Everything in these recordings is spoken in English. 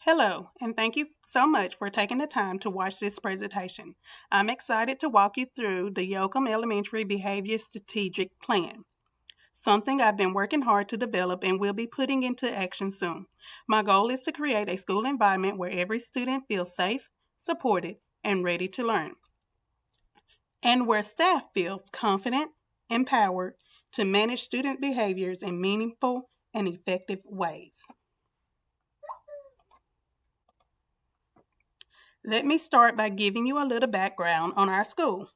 Hello, and thank you so much for taking the time to watch this presentation. I'm excited to walk you through the Yoakum Elementary Behavior Strategic Plan, something I've been working hard to develop and will be putting into action soon. My goal is to create a school environment where every student feels safe, supported, and ready to learn, and where staff feels confident, empowered to manage student behaviors in meaningful and effective ways. Let me start by giving you a little background on our school.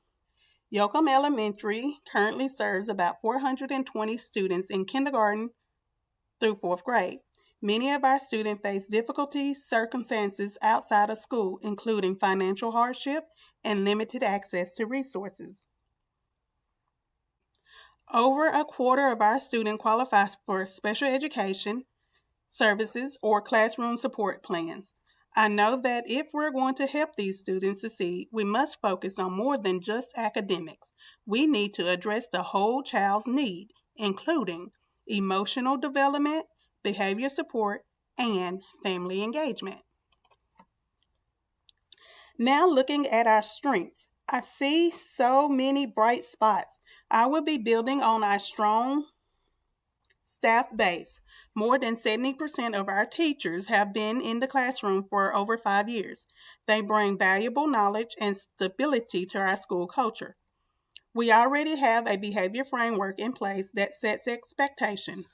Yoakum Elementary currently serves about 420 students in kindergarten through fourth grade. Many of our students face difficulties, circumstances outside of school, including financial hardship and limited access to resources. Over a quarter of our students qualifies for special education services or classroom support plans. I know that if we're going to help these students succeed, we must focus on more than just academics. We need to address the whole child's need, including emotional development, behavior support, and family engagement. Now, looking at our strengths, I see so many bright spots. I will be building on our strong staff base. More than 70% of our teachers have been in the classroom for over 5 years. They bring valuable knowledge and stability to our school culture. We already have a behavior framework in place that sets expectations,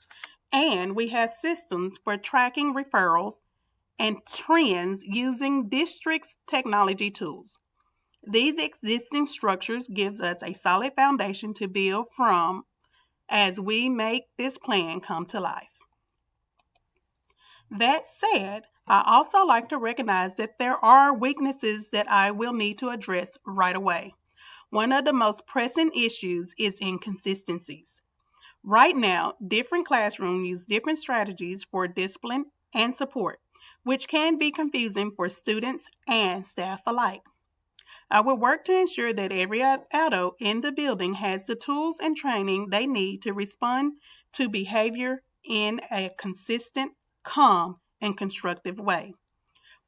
and we have systems for tracking referrals and trends using district's technology tools. These existing structures gives us a solid foundation to build from as we make this plan come to life. That said, I also like to recognize that there are weaknesses that I will need to address right away. One of the most pressing issues is inconsistencies. Right now, different classrooms use different strategies for discipline and support, which can be confusing for students and staff alike. I will work to ensure that every adult in the building has the tools and training they need to respond to behavior in a consistent, calm, and constructive way.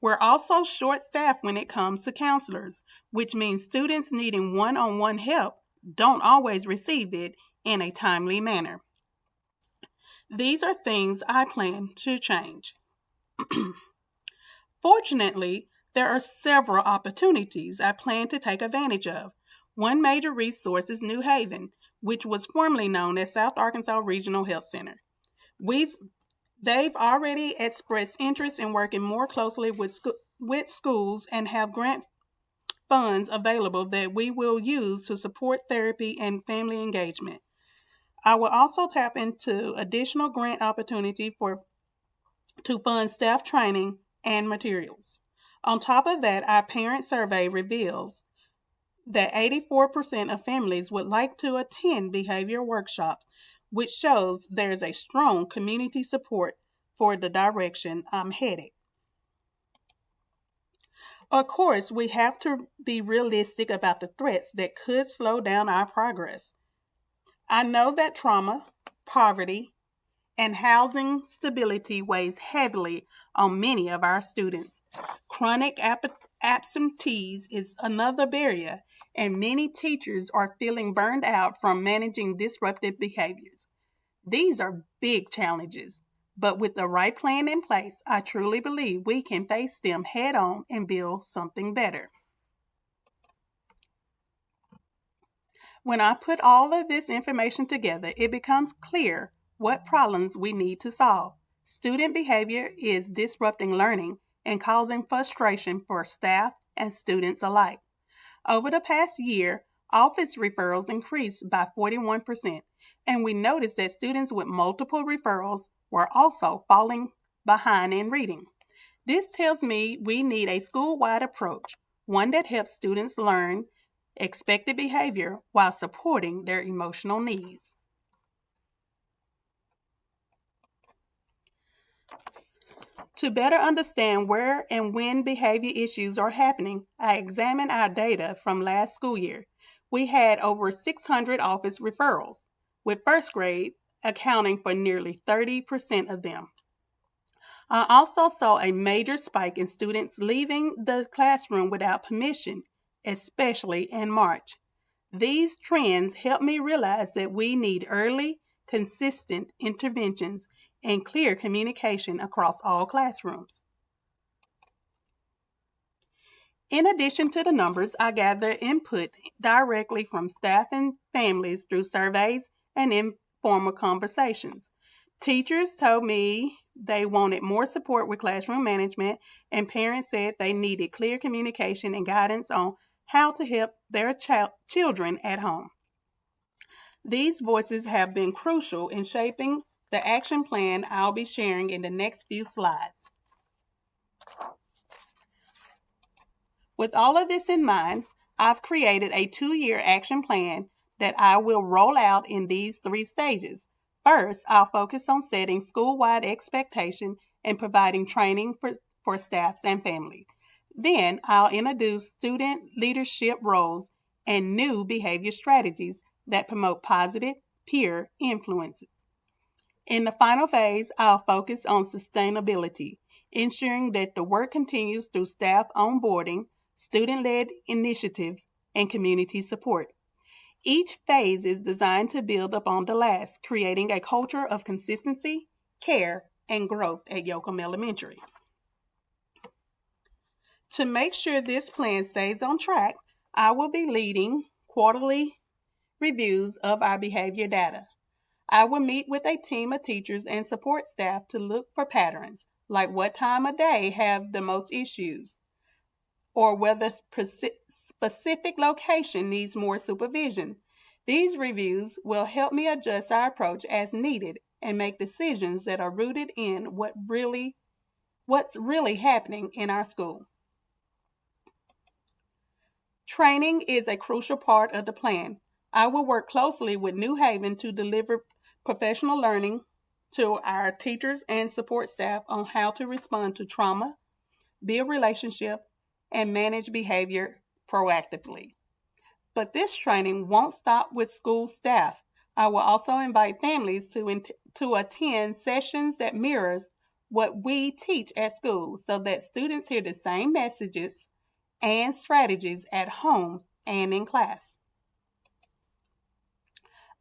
We're also short staffed when it comes to counselors, which means students needing one on one help don't always receive it in a timely manner. These are things I plan to change. Fortunately, there are several opportunities I plan to take advantage of. One major resource is New Haven, which was formerly known as South Arkansas Regional Health Center. We've They've already expressed interest in working more closely with schools and have grant funds available that we will use to support therapy and family engagement. I will also tap into additional grant opportunity to fund staff training and materials. On top of that, our parent survey reveals that 84% of families would like to attend behavior workshops, which shows there's a strong community support for the direction I'm headed. Of course, we have to be realistic about the threats that could slow down our progress. I know that trauma, poverty, and housing stability weighs heavily on many of our students. Chronic absentees is another barrier, and many teachers are feeling burned out from managing disruptive behaviors. These are big challenges, but with the right plan in place, I truly believe we can face them head on and build something better. When I put all of this information together, it becomes clear what problems we need to solve. Student behavior is disrupting learning and causing frustration for staff and students alike. Over the past year, office referrals increased by 41%, and we noticed that students with multiple referrals were also falling behind in reading. This tells me we need a school wide approach, one that helps students learn expected behavior while supporting their emotional needs. To better understand where and when behavior issues are happening, I examined our data from last school year. We had over 600 office referrals, with first grade accounting for nearly 30% of them. I also saw a major spike in students leaving the classroom without permission, especially in March. These trends helped me realize that we need early, consistent interventions and clear communication across all classrooms. In addition to the numbers, I gather input directly from staff and families through surveys and informal conversations. Teachers told me they wanted more support with classroom management, and parents said they needed clear communication and guidance on how to help their children at home. These voices have been crucial in shaping the action plan I'll be sharing in the next few slides. With all of this in mind, I've created a 2-year action plan that I will roll out in these 3 stages. First, I'll focus on setting school-wide expectation and providing training for staffs and families. Then, I'll introduce student leadership roles and new behavior strategies that promote positive peer influence. In the final phase, I'll focus on sustainability, ensuring that the work continues through staff onboarding, student led initiatives, and community support. Each phase is designed to build upon the last, creating a culture of consistency, care, and growth at Yoakum Elementary. To make sure this plan stays on track, I will be leading quarterly reviews of our behavior data. I will meet with a team of teachers and support staff to look for patterns, like what time of day have the most issues, or whether specific location needs more supervision. These reviews will help me adjust our approach as needed and make decisions that are rooted in what's really happening in our school. Training is a crucial part of the plan. I will work closely with New Haven to deliver professional learning to our teachers and support staff on how to respond to trauma, build relationship, and manage behavior proactively. But this training won't stop with school staff. I will also invite families to attend sessions that mirrors what we teach at school so that students hear the same messages and strategies at home and in class.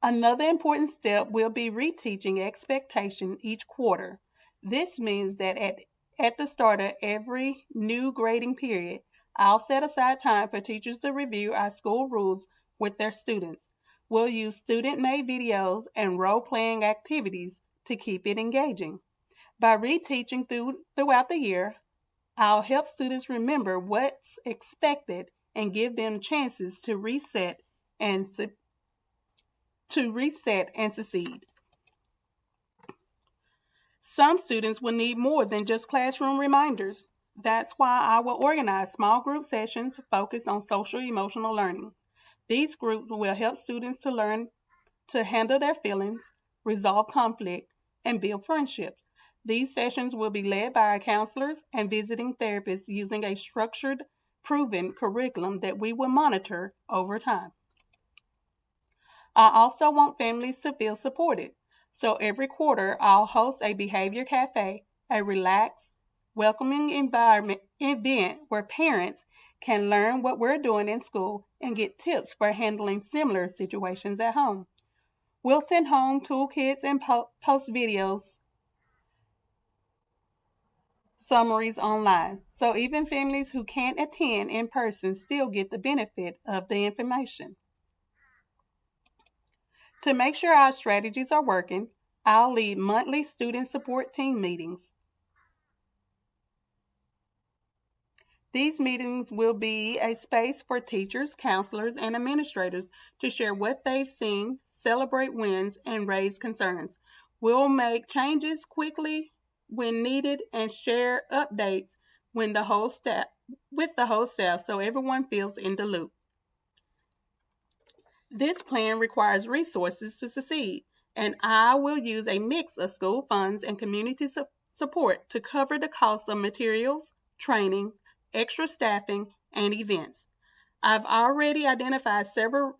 Another important step will be reteaching expectation each quarter. This means that at the start of every new grading period, I'll set aside time for teachers to review our school rules with their students. We'll use student-made videos and role-playing activities to keep it engaging. By reteaching throughout the year, I'll help students remember what's expected and give them chances to reset and succeed. Some students will need more than just classroom reminders. That's why I will organize small group sessions focused on social emotional learning. These groups will help students to learn to handle their feelings, resolve conflict, and build friendships. These sessions will be led by our counselors and visiting therapists using a structured, proven curriculum that we will monitor over time. I also want families to feel supported. So every quarter, I'll host a behavior cafe, a relaxed, welcoming environment event where parents can learn what we're doing in school and get tips for handling similar situations at home. We'll send home toolkits and post videos summaries online. So even families who can't attend in person still get the benefit of the information. To make sure our strategies are working, I'll lead monthly student support team meetings. These meetings will be a space for teachers, counselors, and administrators to share what they've seen, celebrate wins, and raise concerns. We'll make changes quickly when needed and share updates when the whole staff with the whole staff so everyone feels in the loop. This plan requires resources to succeed, and I will use a mix of school funds and community support to cover the cost of materials, training, extra staffing, and events. I've already identified several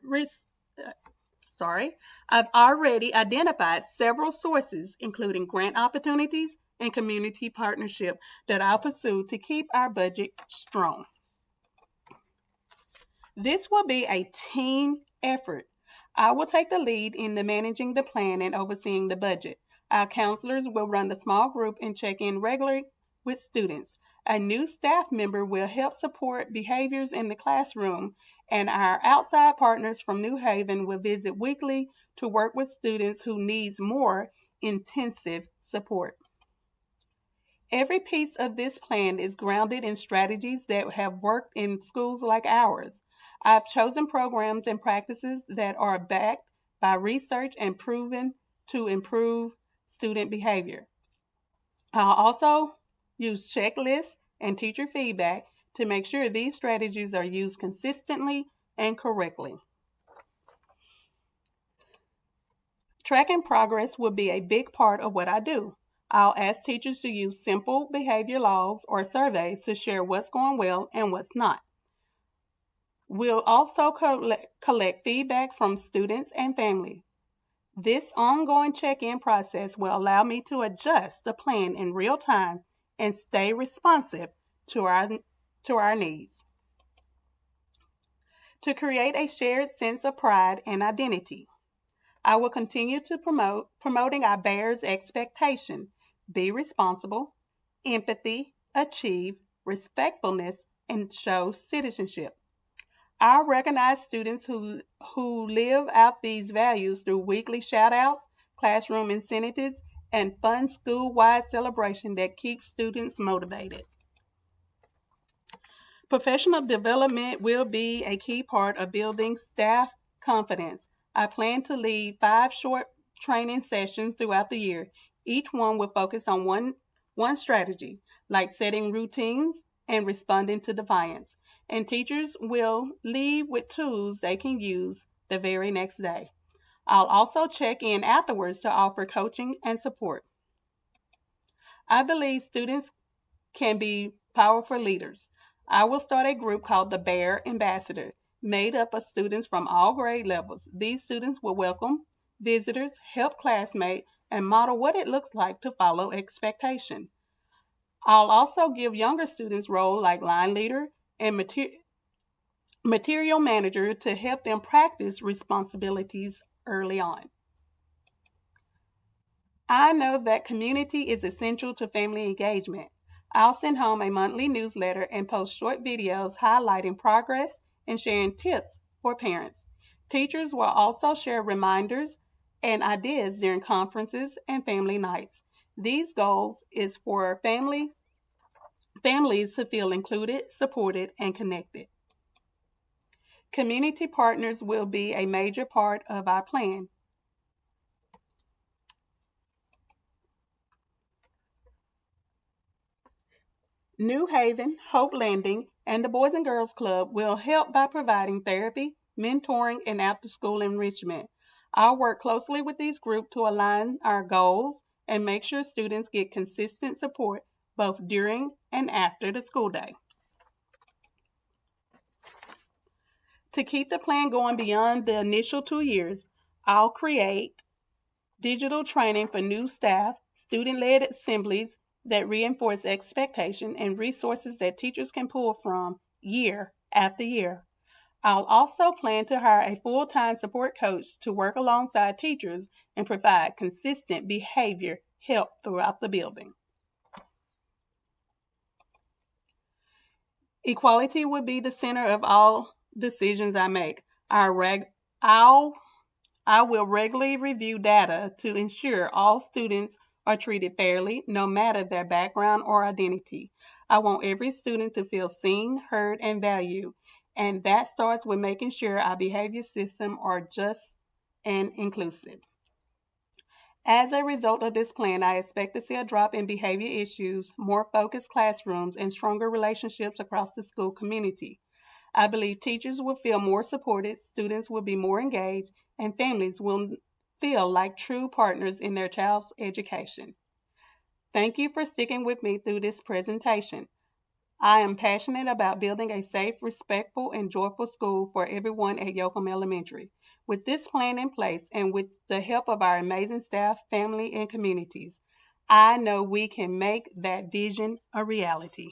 I've already identified several sources, including grant opportunities, and community partnership that I'll pursue to keep our budget strong. This will be a team effort. I will take the lead in the managing the plan and overseeing the budget. Our counselors will run the small group and check in regularly with students. A new staff member will help support behaviors in the classroom, and our outside partners from New Haven will visit weekly to work with students who needs more intensive support. Every piece of this plan is grounded in strategies that have worked in schools like ours. I've chosen programs and practices that are backed by research and proven to improve student behavior. I'll also use checklists and teacher feedback to make sure these strategies are used consistently and correctly. Tracking progress will be a big part of what I do. I'll ask teachers to use simple behavior logs or surveys to share what's going well and what's not. We'll also collect feedback from students and families. This ongoing check in process will allow me to adjust the plan in real time and stay responsive to our needs. To create a shared sense of pride and identity, I will continue to promoting our Bears expectation: be responsible, empathy, achieve, respectfulness, and show citizenship. I recognize students who live out these values through weekly shout outs, classroom incentives, and fun school wide celebration that keeps students motivated. Professional development will be a key part of building staff confidence. I plan to lead 5 short training sessions throughout the year. Each one will focus on one strategy, like setting routines and responding to defiance. And teachers will leave with tools they can use the very next day. I'll also check in afterwards to offer coaching and support. I believe students can be powerful leaders. I will start a group called the Bear Ambassador, made up of students from all grade levels. These students will welcome visitors, help classmates, and model what it looks like to follow expectation. I'll also give younger students roles like line leader and material manager to help them practice responsibilities early on. I know that community is essential to family engagement. I'll send home a monthly newsletter and post short videos highlighting progress and sharing tips for parents. Teachers will also share reminders and ideas during conferences and family nights. These goals is for families to feel included, supported, and connected. Community partners will be a major part of our plan. New Haven, Hope Landing, and the Boys and Girls Club will help by providing therapy, mentoring, and after school enrichment. I'll work closely with these groups to align our goals and make sure students get consistent support both during and after the school day. To keep the plan going beyond the initial 2 years, I'll create digital training for new staff, student led assemblies that reinforce expectation, and resources that teachers can pull from year after year. I'll also plan to hire a full time support coach to work alongside teachers and provide consistent behavior help throughout the building. Equality will be the center of all decisions I make. I'll I will regularly review data to ensure all students are treated fairly, no matter their background or identity. I want every student to feel seen, heard, and valued, and that starts with making sure our behavior system are just and inclusive. As a result of this plan, I expect to see a drop in behavior issues, more focused classrooms, and stronger relationships across the school community. I believe teachers will feel more supported, students will be more engaged, and families will feel like true partners in their child's education. Thank you for sticking with me through this presentation. I am passionate about building a safe, respectful, and joyful school for everyone at Yoakum Elementary. With this plan in place and with the help of our amazing staff, family, and communities, I know we can make that vision a reality.